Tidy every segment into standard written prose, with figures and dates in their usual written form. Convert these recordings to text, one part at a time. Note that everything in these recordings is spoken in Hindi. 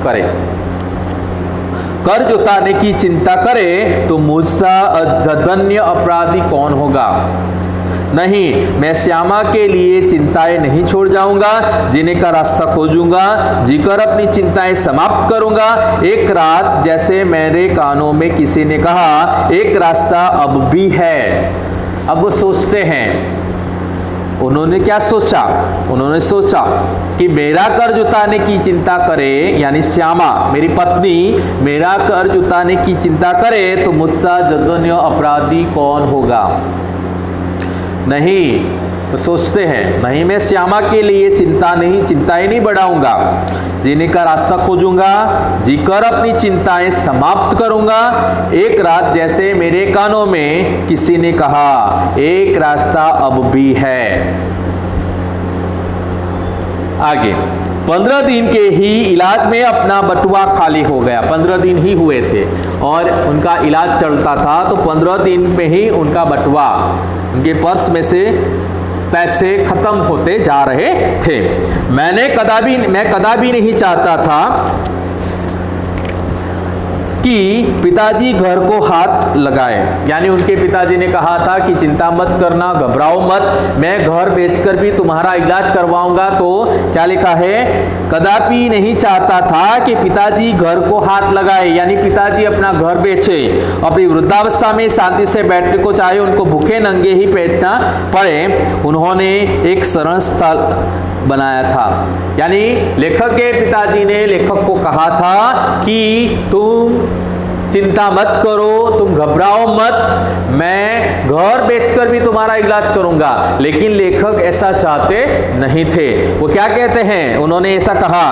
करे। कर्ज उतारने की चिंता करे तो मुझसा जघन्य अपराधी कौन होगा। नहीं, मैं श्यामा के लिए चिंताएं नहीं छोड़ जाऊंगा, जीने का रास्ता खोजूंगा, जीकर अपनी चिंताएं समाप्त करूंगा। एक रात जैसे मेरे कानों में किसी ने कहा, एक रास्ता अब भी है। अब वो सोचते हैं, उन्होंने क्या सोचा, उन्होंने सोचा कि मेरा कर्ज उतारने की चिंता करे, यानी श्यामा मेरी पत्नी मेरा कर्ज उतारने की चिंता करे तो मुझसा जघन्य अपराधी कौन होगा। नहीं, तो सोचते हैं, नहीं मैं श्यामा के लिए चिंताएं नहीं बढ़ाऊंगा, जीने का रास्ता खोजूंगा, जीकर अपनी चिंताएं समाप्त करूंगा। एक रात जैसे मेरे कानों में किसी ने कहा, एक रास्ता अब भी है। आगे 15 दिन के ही इलाज में अपना बटुआ खाली हो गया। 15 दिन ही हुए थे और उनका इलाज चलता था, तो 15 दिन में ही उनका बटुआ, उनके पर्स में से पैसे खत्म होते जा रहे थे। मैं कदापि नहीं चाहता था कि पिताजी घर को हाथ लगाए, यानी उनके पिताजी ने कहा था कि चिंता मत करना, घबराओ मत, मैं घर बेचकर भी तुम्हारा इलाज करवाऊंगा। तो क्या लिखा है, कदापि नहीं चाहता था कि पिताजी घर को हाथ लगाए, यानी पिताजी अपना घर बेचे, अपनी वृद्धावस्था में शांति से बैठने को चाहे, उनको भूखे नंगे ही बैठना पड़े। उन्होंने एक शरण स्थल बनाया था, यानी लेखक के पिताजी ने लेखक को कहा था कि तुम चिंता मत करो, तुम घबराओ मत, मैं घर बेचकर भी तुम्हारा इलाज करूंगा। लेकिन लेखक ऐसा चाहते नहीं थे। वो क्या कहते हैं, उन्होंने ऐसा कहा,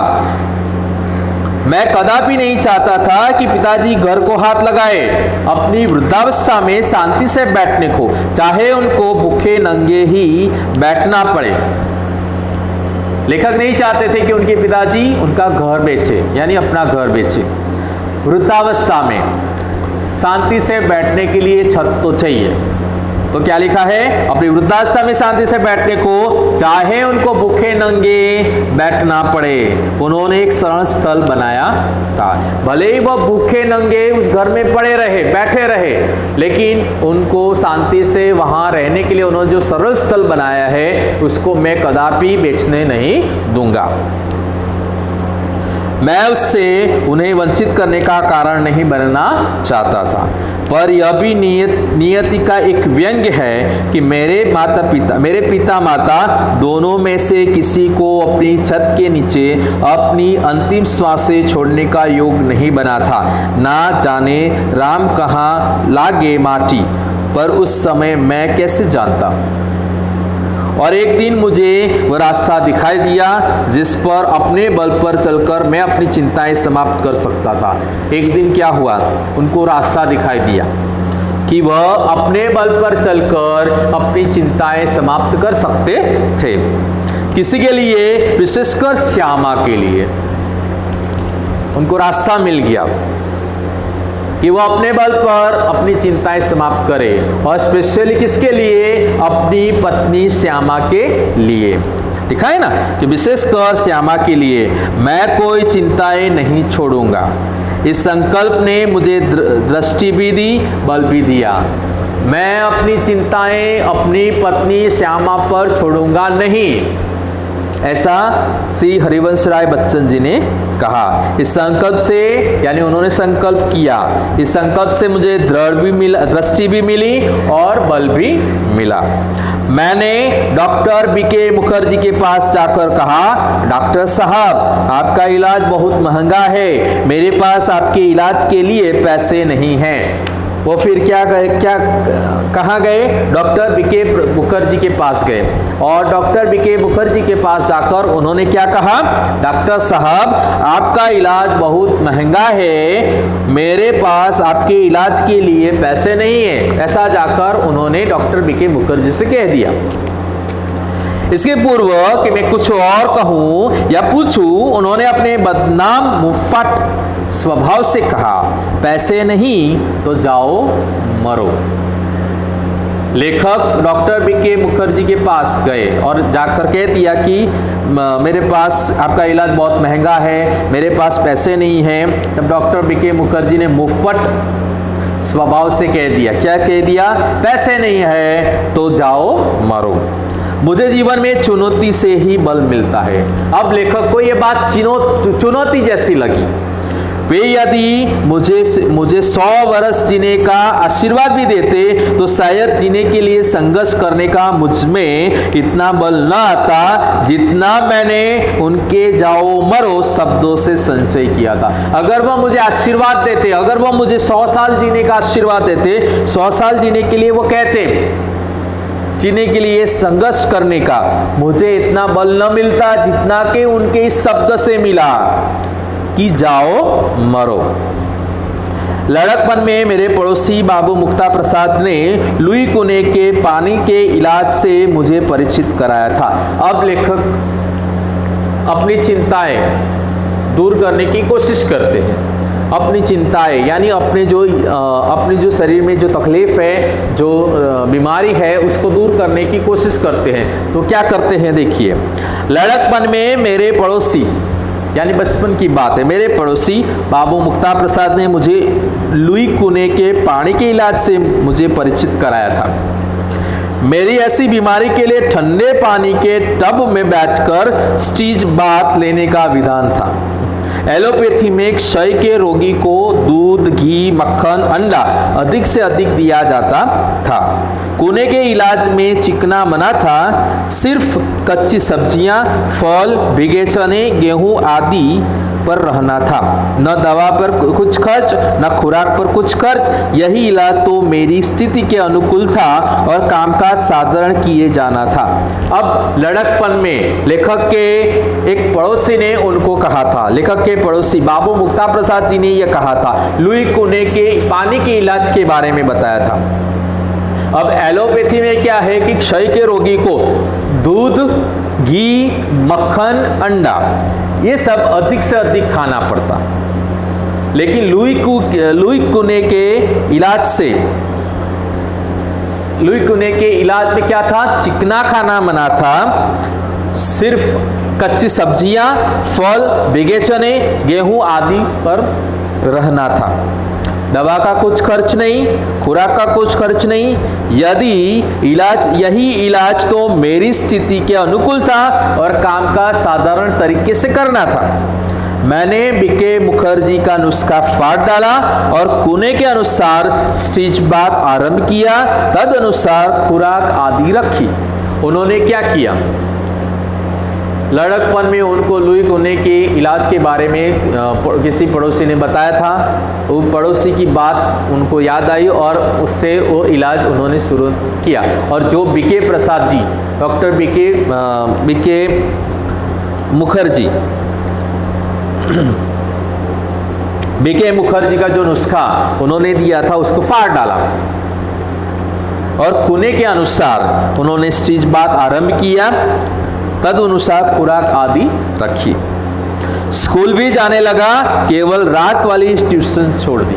मैं कदापि नहीं चाहता था कि पिताजी घर को हाथ लगाए, अपनी वृद्धावस्था में शांति से बैठने को, चाहे उनको भूखे नंगे ही बैठना पड़े। लेखक नहीं चाहते थे कि उनके पिताजी उनका घर बेचे, यानी अपना घर बेचे। वृद्धावस्था में शांति से बैठने के लिए छत तो चाहिए, तो क्या लिखा है, अपनी वृद्धावस्था में शांति से बैठने को, चाहे उनको भूखे नंगे बैठना पड़े। उन्होंने एक शरण स्थल बनाया था। भले ही वह भूखे नंगे उस घर में पड़े रहे, बैठे रहे, लेकिन उनको शांति से वहां रहने के लिए उन्होंने जो शरण स्थल बनाया है, उसको मैं कदापि बेचने नहीं दूंगा। मैं उससे उन्हें वंचित करने का कारण नहीं बनना चाहता था। पर यह भी नियति का एक व्यंग्य है कि मेरे पिता माता दोनों में से किसी को अपनी छत के नीचे अपनी अंतिम श्वासें छोड़ने का योग नहीं बना था। ना जाने राम कहाँ लागे माटी, पर उस समय मैं कैसे जानता। और एक दिन मुझे वह रास्ता दिखाई दिया जिस पर अपने बल पर चलकर मैं अपनी चिंताएं समाप्त कर सकता था। एक दिन क्या हुआ, उनको रास्ता दिखाई दिया कि वह अपने बल पर चलकर अपनी चिंताएं समाप्त कर सकते थे। किसी के लिए, विशेषकर श्यामा के लिए, उनको रास्ता मिल गया कि वह अपने बल पर अपनी चिंताएं समाप्त करे, और स्पेशली किसके लिए, अपनी पत्नी श्यामा के लिए। लिखा है ना कि विशेषकर श्यामा के लिए मैं कोई चिंताएं नहीं छोड़ूंगा। इस संकल्प ने मुझे दृष्टि भी दी, बल भी दिया। मैं अपनी चिंताएं अपनी पत्नी श्यामा पर छोड़ूंगा नहीं, ऐसा श्री हरिवंश राय बच्चन जी ने कहा। इस संकल्प से, यानी उन्होंने संकल्प किया, इस संकल्प से मुझे दृष्टि भी मिली और बल भी मिला। मैंने डॉक्टर बीके मुखर्जी के पास जाकर कहा, डॉक्टर साहब आपका इलाज बहुत महंगा है, मेरे पास आपके इलाज के लिए पैसे नहीं हैं। वो फिर कहाँ गए, डॉक्टर बीके मुखर्जी के पास गए, और डॉक्टर बीके मुखर्जी के पास जाकर उन्होंने क्या कहा, डॉक्टर साहब आपका इलाज बहुत महंगा है, मेरे पास आपके इलाज के लिए पैसे नहीं है। ऐसा जाकर उन्होंने डॉक्टर बीके मुखर्जी से कह दिया। इसके पूर्व कि मैं कुछ और कहूं या पूछूं, उन्होंने अपने बदनाम मुफ्फट स्वभाव से कहा, पैसे नहीं तो जाओ मरो। लेखक डॉक्टर बीके मुखर्जी के पास गए और जाकर कह दिया कि मेरे पास आपका इलाज बहुत महंगा है, मेरे पास पैसे नहीं हैं। तब डॉक्टर बीके मुखर्जी ने मुफ्फट स्वभाव से कह दिया, क्या कह दिया? पैसे नहीं है तो जाओ मरो, मुझे जीवन में चुनौती से ही बल मिलता है। अब लेखक को ये बात चुनौती जैसी लगी। वे यदि मुझे 100 वर्ष जीने का आशीर्वाद भी देते तो शायद जीने के लिए संघर्ष करने का मुझ में इतना बल न आता जितना मैंने उनके जाओ मरो शब्दों से संचय किया था। अगर वह मुझे आशीर्वाद देते, अगर वह मुझे 100 साल जीने का आशीर्वाद देते, 100 साल जीने के लिए वो कहते, जीने के लिए संघर्ष करने का, मुझे इतना बल न मिलता जितना कि उनके इस शब्द से मिला कि जाओ मरो। लड़कपन में मेरे पड़ोसी बाबू मुक्ता प्रसाद ने लुई कुने के पानी के इलाज से मुझे परिचित कराया था। अब लेखक अपनी चिंताएं दूर करने की कोशिश करते हैं। अपनी चिंताएं यानी अपने जो शरीर में जो तकलीफ है, जो बीमारी है, उसको दूर करने की कोशिश करते हैं। तो क्या करते हैं देखिए। लड़कपन में मेरे पड़ोसी यानी बचपन की बात है, मेरे पड़ोसी बाबू मुक्ता प्रसाद ने मुझे लुई कुने के पानी के इलाज से मुझे परिचित कराया था। मेरी ऐसी बीमारी के लिए ठंडे पानी के टब में बैठकर स्टीज बाथ लेने का विधान था। एलोपैथी में क्षय के रोगी को दूध, घी, मक्खन, अंडा अधिक से अधिक दिया जाता था। कुने के इलाज में चिकना मना था। सिर्फ कच्ची सब्जियां, फल, भीगे चने, गेहूं आदि पर रहना था। न दवा पर कुछ खर्च, न खुराक पर कुछ खर्च। यही इलाज तो मेरी स्थिति के अनुकूल था और कामकाज साधारण किए जाना था। अब लड़कपन में लेखक के एक पड़ोसी ने उनको कहा था, लेखक के पड़ोसी बाबू मुक्ता प्रसाद जी ने यह कहा था, लुई कुने के पानी के इलाज के बारे में बताया था। अब एलोपैथी में क्या है कि क्षय के रोगी को दूध, घी, मक्खन, अंडा ये सब अधिक से अधिक खाना पड़ता, लेकिन लुई कुने के इलाज में क्या था? चिकना खाना मना था। सिर्फ कच्ची सब्जियां, फल, भीगे चने, गेहूं आदि पर रहना था। दवा का कुछ खर्च नहीं, खुराक का कुछ खर्च नहीं। यही इलाज तो मेरी स्थिति के अनुकूल था और काम का साधारण तरीके से करना था। मैंने बीके मुखर्जी का नुस्खा फाड़ डाला और कुने के अनुसार स्टीज बाथ आरंभ किया। तद अनुसार खुराक आदि रखी। उन्होंने क्या किया? लड़कपन में उनको लुई कुने के इलाज के बारे में किसी पड़ोसी ने बताया था। वो पड़ोसी की बात उनको याद आई और उससे वो इलाज उन्होंने शुरू किया। और जो BK Prasad ji, doctor BK Mukherjee BK Mukherjee का जो नुस्खा उन्होंने दिया था उसको फाड़ डाला और कुने के अनुसार उन्होंने स्टीज बाथ आरंभ किया। तद अनुसार खुराक आदि रखी। स्कूल भी जाने लगा, केवल रात वाली ट्यूशन छोड़ दी।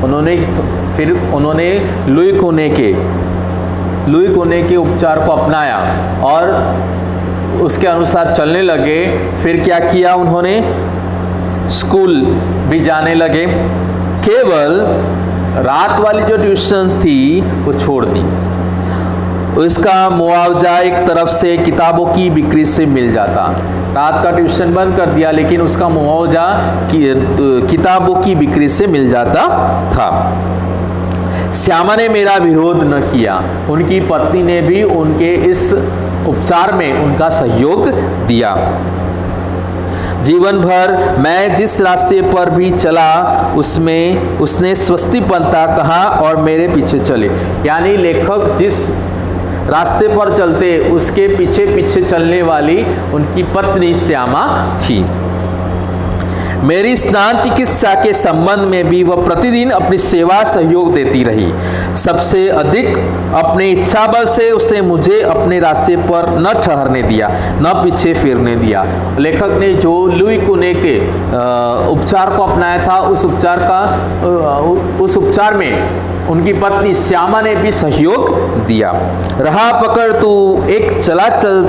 उन्होंने लुई कुने के उपचार को अपनाया और उसके अनुसार चलने लगे। फिर क्या किया उन्होंने? स्कूल भी जाने लगे, केवल रात वाली जो ट्यूशन थी वो छोड़ दी। उसका मुआवजा एक तरफ से किताबों की बिक्री से मिल जाता। रात का ट्यूशन बंद कर दिया, लेकिन उसका मुआवजा किताबों की बिक्री से मिल जाता था। श्यामा ने मेरा विरोध न किया। उनकी पत्नी ने भी उनके इस उपचार में उनका सहयोग दिया। जीवन भर मैं जिस रास्ते पर भी चला उसमें उसने स्वस्ति पंथा कहा और मेरे पीछे चले। यानी लेखक जिस रास्ते पर चलते उसके पीछे पीछे चलने वाली उनकी पत्नी श्यामा थी। मेरी स्नान चिकित्सा के संबंध में भी वह प्रतिदिन अपनी सेवा सहयोग देती रही। सबसे अधिक अपने इच्छा बल से उसने मुझे अपने रास्ते पर न ठहरने दिया, न पीछे फिरने दिया। लेखक ने जो लुई कुने के उपचार को अपनाया था, उस उपचार में उनकी पत्नी श्यामा ने भी सहयोग दिया। रहा पकड़ तू एक चला चल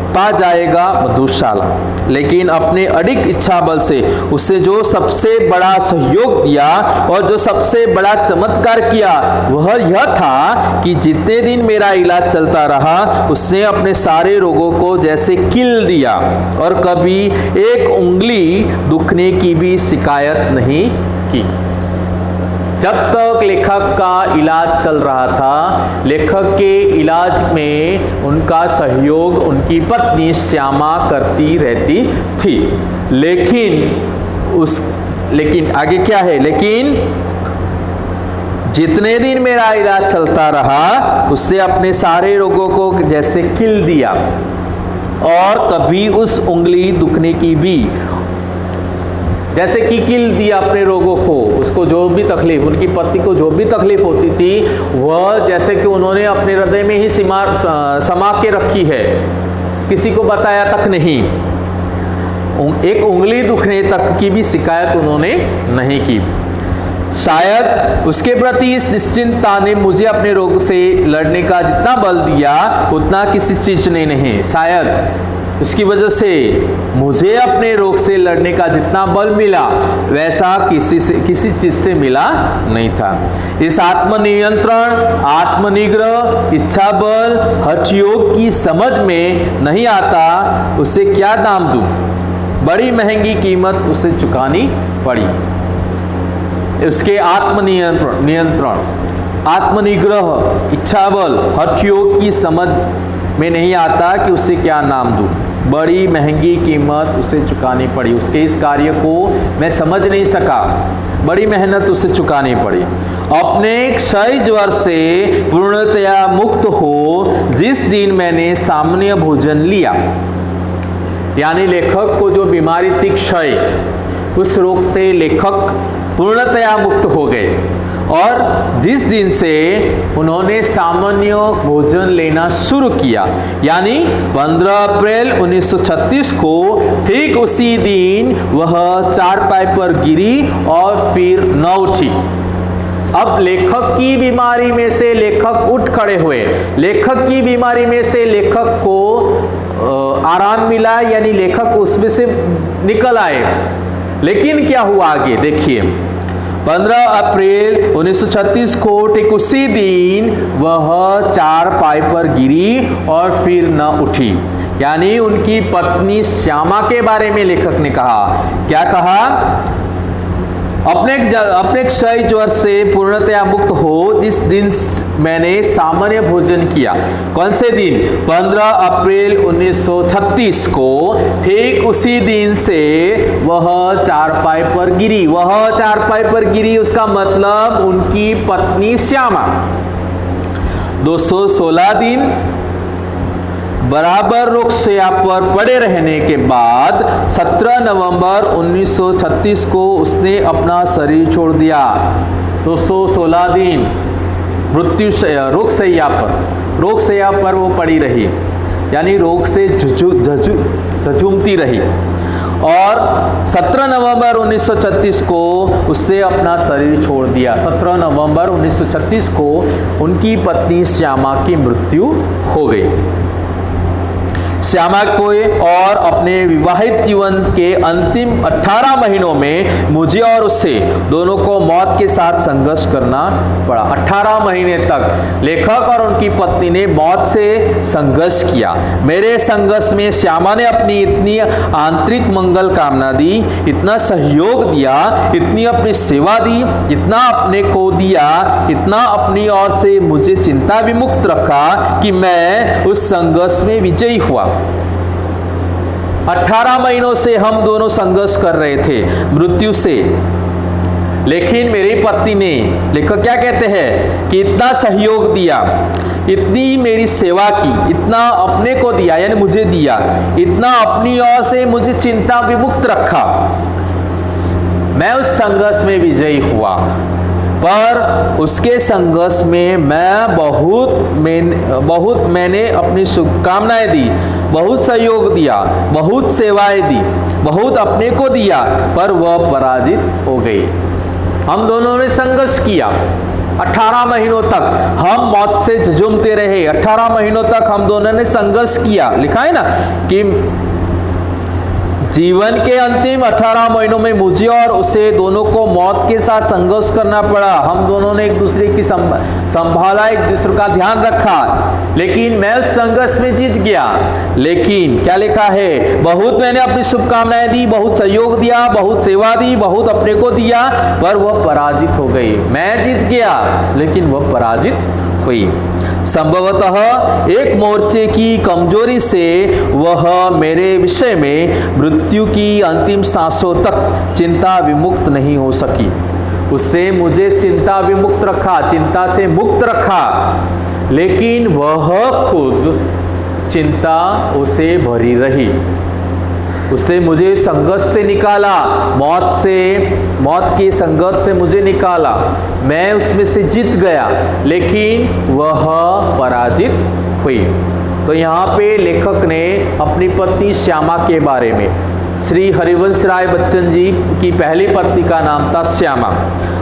पा जाएगा मधुशाला, लेकिन अपने अडिग इच्छा बल से उससे जो सबसे बड़ा सहयोग दिया और जो सबसे बड़ा चमत्कार किया वह यह था कि जितने दिन मेरा इलाज चलता रहा उसने अपने सारे रोगों को जैसे किल दिया और कभी एक उंगली दुखने की भी शिकायत नहीं की। जब तक लेखक का इलाज चल रहा था, लेखक के इलाज में उनका सहयोग उनकी पत्नी श्यामा करती रहती थी। लेकिन आगे क्या है, लेकिन जितने दिन मेरा इलाज चलता रहा उससे अपने सारे रोगों को जैसे किल दिया और कभी उस उंगली दुखने की भी, जैसे कि किल दिया अपने रोगों को, उसको जो भी तकलीफ, उनकी पत्नी को जो भी तकलीफ होती थी वह जैसे कि उन्होंने अपने हृदय में ही समा के रखी है, किसी को बताया तक नहीं। एक उंगली दुखने तक की भी शिकायत उन्होंने नहीं की। शायद उसके प्रति इस निश्चिंतता ने मुझे अपने रोग से लड़ने का जितना बल दिया उतना किसी चीज ने नहीं। शायद उसकी वजह से मुझे अपने रोग से लड़ने का जितना बल मिला वैसा किसी चीज से मिला नहीं था। इस आत्मनियंत्रण, आत्मनिग्रह, इच्छा बल, हठ योग की समझ में नहीं आता उसे क्या दाम दूं। बड़ी महंगी कीमत उसे चुकानी पड़ी। उसके आत्मनियंत्रण, आत्मनिग्रह, इच्छा बल, हठ योग की समझ में नहीं आता कि उसे क्या नाम दूं। बड़ी महंगी कीमत उसे चुकानी पड़ी। उसके इस कार्य को मैं समझ नहीं सका, बड़ी मेहनत उसे चुकानी पड़ी। अपने क्षय ज्वर से पूर्णतया मुक्त हो जिस दिन मैंने सामान्य भोजन लिया, यानी लेखक को जो बीमारी थी क्षय, उस रोग से लेखक पूर्णतया मुक्त हो गए और जिस दिन से उन्होंने सामान्य भोजन लेना शुरू किया, यानी 15 अप्रैल 1936 को ठीक उसी दिन वह चारपाई पर गिरी और फिर न उठी। अब लेखक की बीमारी में से लेखक उठ खड़े हुए, लेखक की बीमारी में से लेखक को आराम मिला, यानी लेखक उसमें से निकल आए। लेकिन क्या हुआ आगे देखिए, 15 अप्रैल 1936 को ठीक उसी दिन वह चारपाई पर गिरी और फिर न उठी। यानी उनकी पत्नी श्यामा के बारे में लेखक ने कहा, क्या कहा, अपने क्षय ज्वर से पूर्णतया मुक्त हो जिस दिन मैंने सामान्य भोजन किया। कौन से दिन? 15 अप्रैल 1936 को ठीक उसी दिन से वह चारपाई पर गिरी। वह चारपाई पर गिरी, उसका मतलब उनकी पत्नी श्यामा। 216 दिन बराबर रुखशैया पर पड़े रहने के बाद 17 नवंबर 1936 को उसने अपना शरीर छोड़ दिया। 216 दिन रुखशैया पर वो पड़ी रही, यानी रोग से झुझुमती रही। और 17 नवंबर 1936 को उससे अपना शरीर छोड़ दिया। 17 नवंबर 1936 को उनकी पत्नी श्यामा की मृत्यु हो गई। श्यामा को और अपने विवाहित जीवन के अंतिम 18 महीनों में मुझे और उससे दोनों को मौत के साथ संघर्ष करना पड़ा। 18 महीने तक लेखक और उनकी पत्नी ने मौत से संघर्ष किया। मेरे संघर्ष में श्यामा ने अपनी इतनी आंतरिक मंगल कामना दी, इतना सहयोग दिया, इतनी अपनी सेवा दी, इतना अपने को दिया, इतना अपनी ओर से मुझे चिंता विमुक्त रखा कि मैं उस संघर्ष में विजयी हुआ। 18 महीनों से हम दोनों संघर्ष कर रहे थे मृत्यु से, लेकिन मेरी पत्नी ने, लेखक क्या कहते हैं कि इतना सहयोग दिया, इतनी मेरी सेवा की, इतना अपने को दिया, यानी मुझे दिया, इतना अपनी ओर से मुझे चिंता विमुक्त रखा मैं उस संघर्ष में विजयी हुआ, पर उसके संघर्ष में बहुत मैंने अपनी शुभकामनाएं दी, बहुत सहयोग दिया, बहुत सेवाएं दी, बहुत अपने को दिया, पर वह पराजित हो गई। हम दोनों ने संघर्ष किया 18 महीनों तक, हम मौत से झुंझुमते रहे। 18 महीनों तक हम दोनों ने संघर्ष किया। लिखा है ना कि जीवन के अंतिम 18 महीनों में मुझे और उसे दोनों को मौत के साथ संघर्ष करना पड़ा। हम दोनों ने एक दूसरे की संभाला, एक दूसरे का ध्यान रखा, लेकिन मैं उस संघर्ष में जीत गया। लेकिन क्या लिखा है, बहुत मैंने अपनी शुभकामनाएं दी, बहुत सहयोग दिया, बहुत सेवा दी, बहुत अपने को दिया, पर वह पराजित हो गई। मैं जीत गया लेकिन वह पराजित हुई। संभवतः एक मोर्चे की कमजोरी से वह मेरे विषय में मृत्यु की अंतिम सांसों तक चिंता विमुक्त नहीं हो सकी। उससे मुझे चिंता विमुक्त रखा, चिंता से मुक्त रखा, लेकिन वह खुद चिंता उसे भरी रही। उससे मुझे संघर्ष से निकाला, मौत के संघर्ष से मुझे निकाला। मैं उसमें से जीत गया, लेकिन वह पराजित हुई। तो यहाँ पे लेखक ने अपनी पत्नी श्यामा के बारे में, श्री हरिवंश राय बच्चन जी की पहली पत्नी का नाम था श्यामा,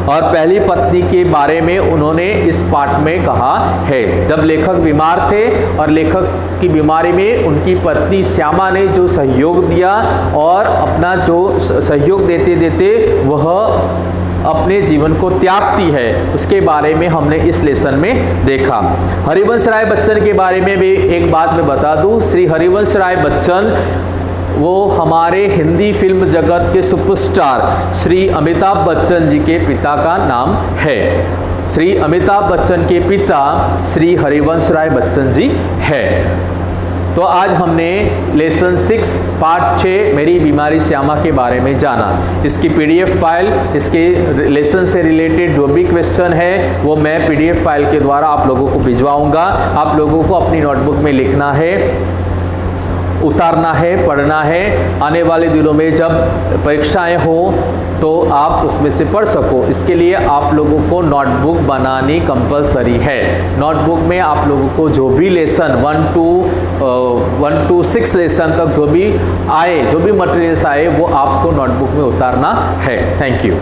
और पहली पत्नी के बारे में उन्होंने इस पाठ में कहा है। जब लेखक बीमार थे और लेखक की बीमारी में उनकी पत्नी श्यामा ने जो सहयोग दिया और अपना जो सहयोग देते देते वह अपने जीवन को त्यागती है, उसके बारे में हमने इस लेसन में देखा। हरिवंश राय बच्चन के बारे में भी एक बात मैं बता दूं। श्री हरिवंश राय बच्चन वो हमारे हिंदी फिल्म जगत के सुपरस्टार श्री अमिताभ बच्चन जी के पिता का नाम है। श्री अमिताभ बच्चन के पिता श्री हरिवंश राय बच्चन जी है। तो आज हमने लेसन 6 पार्ट 6 मेरी बीमारी श्यामा के बारे में जाना। इसकी पीडीएफ फाइल, इसके लेसन से रिलेटेड जो भी क्वेश्चन है वो मैं पीडीएफ फाइल के द्वारा आप लोगों को भिजवाऊंगा। आप लोगों को अपनी नोटबुक में लिखना है, उतारना है, पढ़ना है। आने वाले दिनों में जब परीक्षाएं हो तो आप उसमें से पढ़ सको, इसके लिए आप लोगों को नोटबुक बनानी कंपलसरी है। नोटबुक में आप लोगों को जो भी लेसन 1 to 6 लेसन तक जो भी मटेरियल्स आए वो आपको नोटबुक में उतारना है। Thank you.